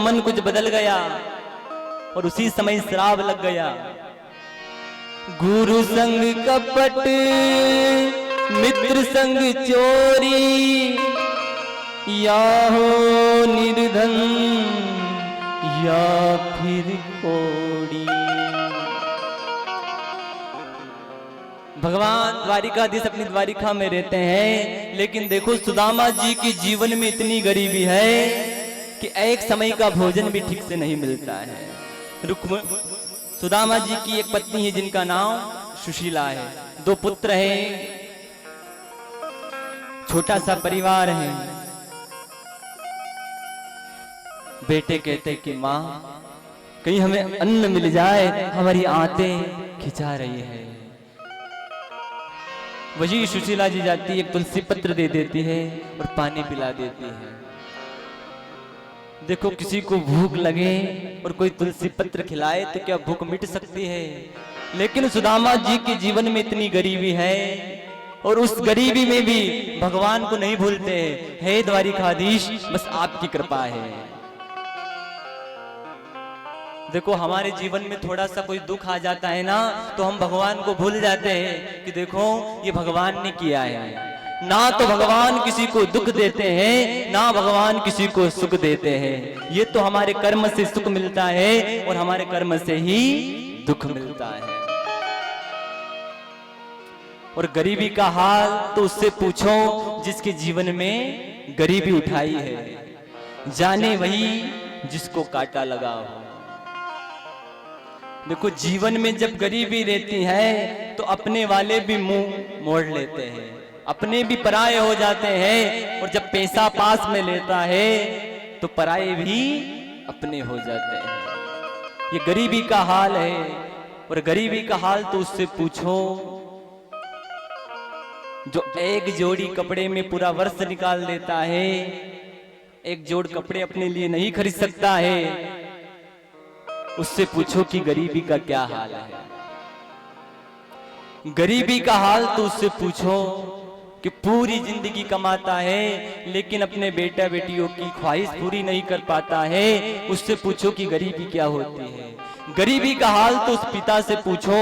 मन कुछ बदल गया और उसी समय श्राप लग गया। गुरु संग कपट, मित्र संग चोरी, या हो निर्धन या फिर कोड़ी। भगवान द्वारिकाधीश अपनी द्वारिका में रहते हैं, लेकिन देखो सुदामा जी की जीवन में इतनी गरीबी है कि एक समय का भोजन भी ठीक से नहीं मिलता है। सुदामा जी की एक पत्नी है जिनका नाम सुशीला है, 2 पुत्र हैं, छोटा सा परिवार है। बेटे कहते कि माँ कहीं हमें अन्न मिल जाए, हमारी आंतें खिंचा रही है। वही सुशीला जी जाती है, एक तुलसी पत्र दे देती है और पानी पिला देती है। देखो किसी को भूख लगे और कोई तुलसी पत्र खिलाए तो क्या भूख मिट सकती है? लेकिन सुदामा जी के जीवन में इतनी गरीबी है और उस गरीबी में भी भगवान को नहीं भूलते हैं। हे द्वारिकाधीश, बस आपकी कृपा है। देखो हमारे जीवन में थोड़ा सा कोई दुख आ जाता है ना, तो हम भगवान को भूल जाते हैं कि देखो ये भगवान ने किया है। ना तो भगवान किसी को दुख देते हैं, ना भगवान किसी को सुख देते हैं। ये तो हमारे कर्म से सुख मिलता है और हमारे कर्म से ही दुख मिलता है। और गरीबी का हाल तो उससे पूछो जिसके जीवन में गरीबी उठाई है, जाने वही जिसको कांटा लगा हो। देखो जीवन में जब गरीबी रहती है तो अपने वाले भी मुंह मोड़ लेते हैं, अपने भी पराये हो जाते हैं, और जब पैसा पास में लेता है तो पराये भी अपने हो जाते हैं। ये गरीबी का हाल है। और गरीबी का हाल तो उससे पूछो जो एक जोड़ी कपड़े में पूरा वर्ष निकाल देता है, एक जोड़ कपड़े अपने लिए नहीं खरीद सकता है, उससे पूछो कि गरीबी का क्या हाल है। गरीबी का हाल तो उससे पूछो कि पूरी जिंदगी कमाता है लेकिन अपने बेटा बेटियों की ख्वाहिश पूरी नहीं कर पाता है, उससे पूछो कि गरीबी क्या होती है। गरीबी का हाल तो उस पिता से पूछो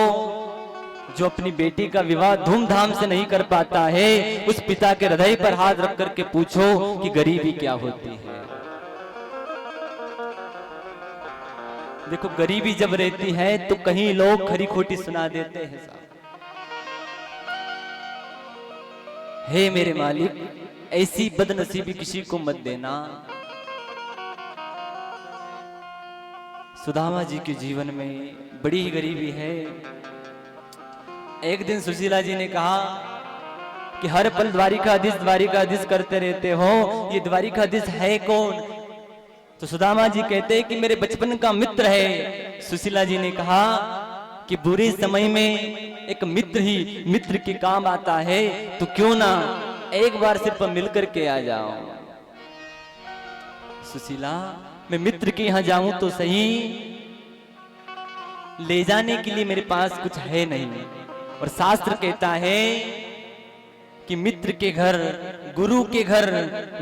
जो अपनी बेटी का विवाह धूमधाम से नहीं कर पाता है, उस पिता के हृदय पर हाथ रख करके पूछो कि गरीबी क्या होती है। देखो गरीबी जब रहती है तो कहीं लोग खरी खोटी सुना देते हैं साहब। हे मेरे मालिक, ऐसी बदनसीबी किसी को मत देना। सुदामा जी के जीवन में बड़ी ही गरीबी है। एक दिन सुशीला जी ने कहा कि हर पल द्वारिकाधीश करते रहते हो, ये द्वारिकाधीश है कौन? तो सुदामा जी कहते हैं कि मेरे बचपन का मित्र है। सुशीला जी ने कहा कि बुरे समय में एक मित्र ही मित्र के काम आता है, तो क्यों ना एक बार सिर्फ मिलकर के आ जाओ। सुशीला, मैं मित्र के यहां जाऊं तो सही, ले जाने के लिए मेरे पास कुछ है नहीं। और शास्त्र कहता है कि मित्र के घर, गुरु के घर,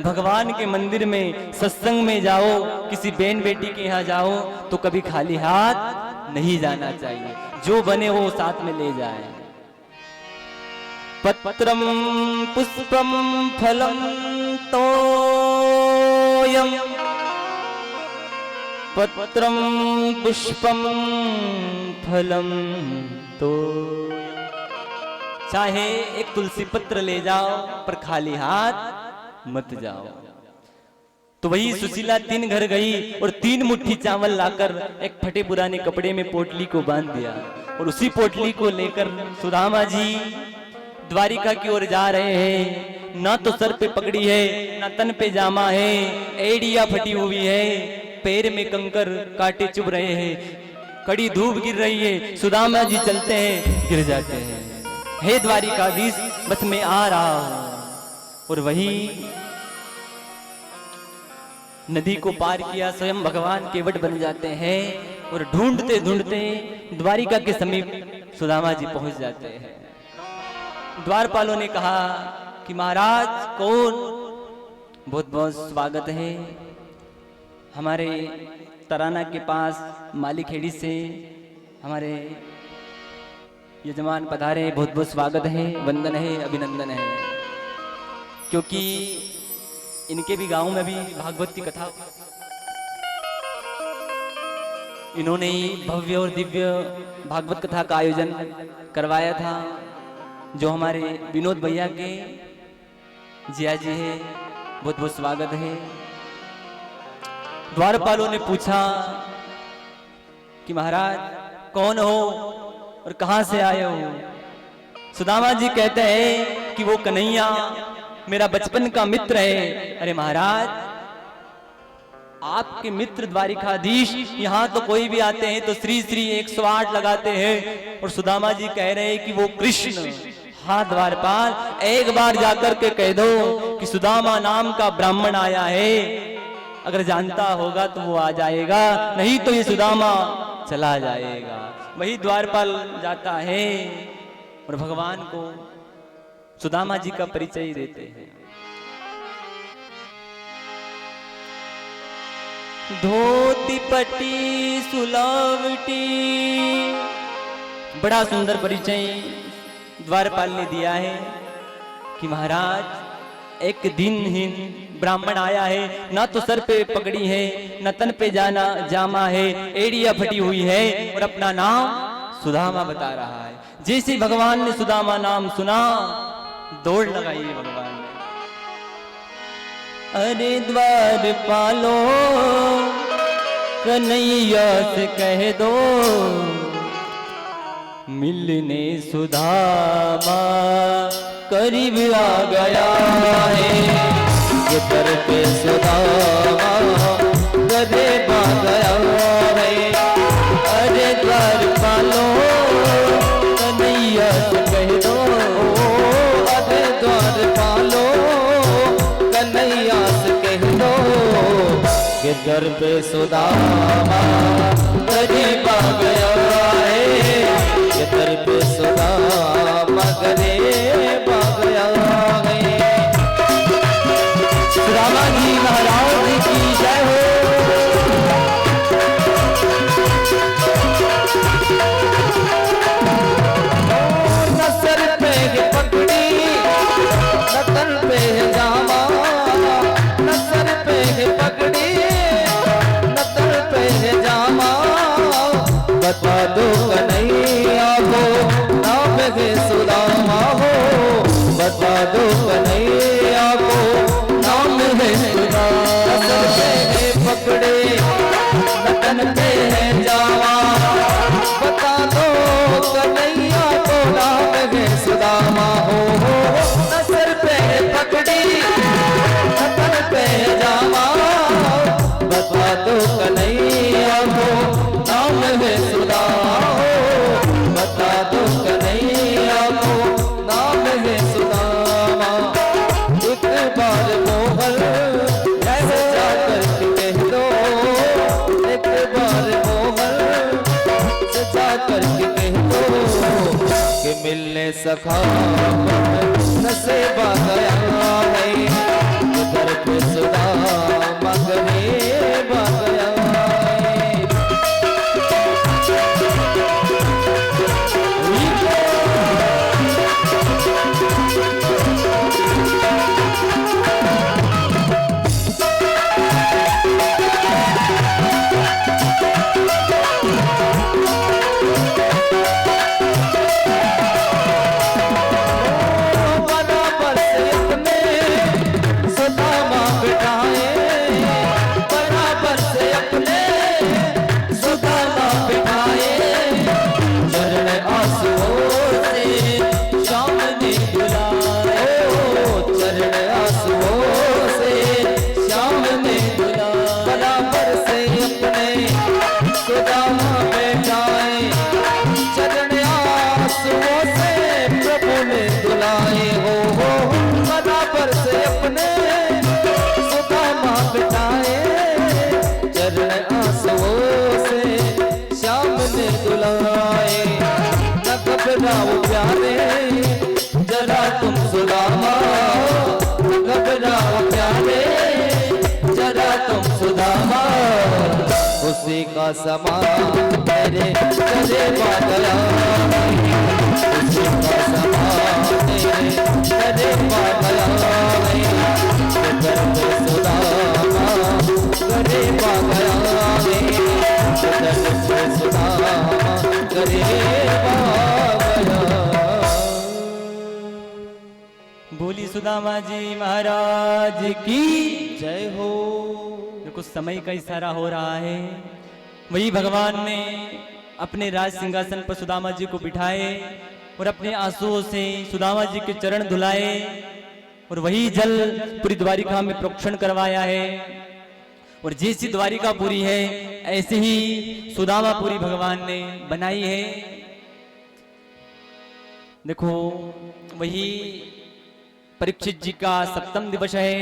भगवान के मंदिर में, सत्संग में जाओ, किसी बहन बेटी के यहाँ जाओ तो कभी खाली हाथ नहीं जाना चाहिए। जो बने वो साथ में ले जाए। पत्रम पुष्पम फलम तोयम, पत्रम पुष्पम फलम तोयम। चाहे एक तुलसी पत्र ले जाओ पर खाली हाथ मत जाओ। तो वही सुशीला 3 घर गई और 3 मुट्ठी चावल लाकर एक फटे पुराने कपड़े में पोटली को बांध दिया, और उसी पोटली को लेकर सुदामा जी द्वारिका की ओर जा रहे हैं। ना तो सर पे पगड़ी है, ना तन पे जामा है, एड़िया फटी हुई है, पैर में कंकर कांटे चुभ रहे हैं, कड़ी धूप गिर रही है। सुदामा जी चलते हैं, गिर जाते हैं। हे द्वारिकाधीश, बस मैं आ रहा हूं। और वही नदी को पार किया, स्वयं भगवान के वट बन जाते हैं और ढूंढते ढूंढते द्वारिका के समीप सुदामा जी पहुंच जाते हैं। द्वारपालों ने कहा कि महाराज कौन? बहुत बहुत स्वागत है। हमारे तराना के पास माली खेड़ी से हमारे यजमान पधारे, बहुत बहुत स्वागत है, वंदन है, अभिनंदन है। क्योंकि इनके भी गांव में भी भागवत की कथा इन्होंने ही भव्य और दिव्य भागवत कथा का आयोजन करवाया था, जो हमारे विनोद भैया के जिया जी है, बहुत बहुत स्वागत है। द्वारपालों ने पूछा कि महाराज कौन हो और कहां से आए हो? सुदामा जी कहते हैं कि वो कन्हैया मेरा बचपन का मित्र है। अरे महाराज, आपके मित्र द्वारिकाधीश यहाँ तो कोई भी आते हैं तो श्री श्री 108 लगाते हैं, और सुदामा जी कह रहे हैं कि वो कृष्ण। हाँ द्वारपाल, एक बार जाकर के कह दो कि सुदामा नाम का ब्राह्मण आया है, अगर जानता होगा तो वो आ जाएगा, नहीं तो ये सुदामा चला जाएगा। वही द्वारपाल जाता है और भगवान को सुदामा जी का परिचय देते हैं। धोती पट्टी सुलावटी, बड़ा सुंदर परिचय द्वारपाल ने दिया है कि महाराज एक दिन ही ब्राह्मण आया है, ना तो सर पे पगड़ी है, ना तन पे जामा है, एड़िया फटी हुई है, और अपना नाम सुदामा बता रहा है। जैसे भगवान ने सुदामा नाम सुना, दौड़ लगाई भगवान ने। अरे द्वारपालो कन्हैया से कह दो मिलने सुदामा करीब आ गया है। ये दर पे सुदामा करीब आ गया है। अरे द्वारपालो कन्हैया से कह दो, अरे द्वारपालो कन्हैया से कह दो कि दर पे सुदामा करीब आ गया है। ये दर पे सुदामा करीब आ गया है। सुदामा जी महाराज की जय हो। न सर पे पगड़ी, न तन पे जामा, न सर पे पगड़ी, न तन पे जामा, बता दो कन्हैया को नाम है सुदामा हो, बता दो कन्हैया को नाम है सुदामा। सर पे पकड़े, न तन पे है जामा, बता दो कन्हैया को नाम है सुदामा हो। न सर पे पकड़ी, न तन पे जामा, बता दो कन्हैया को नाम है सुदामा हो, बता दो कन्हैया को नाम है सुदामा। एक बार मोहल ऐसे जाकर के कह दो, एक बार मोहल से जाकर के कह दो कि मिलने सखा नसेबा गया है। उधर पे सुदामा गरीब आ गया है। बराबर से अपने सुदामा बिठाए, बराबर का समा मेरे गले पागला उसी का समा मेरे गले पागला दर्द सुदामा गले पागला दर्द सुदामा गले पागला। बोली सुदामा जी महाराज की जय हो। कुछ समय का इशारा हो रहा है, वही भगवान ने अपने राज सिंहासन पर सुदामा जी को बिठाए और अपने आंसुओं से सुदामा जी के चरण धुलाए और वही जल पूरी द्वारिका में प्रोक्षण करवाया है। और जैसी द्वारिका पूरी है ऐसे ही सुदामापुरी भगवान ने बनाई है। देखो वही परीक्षित जी का सप्तम दिवस है।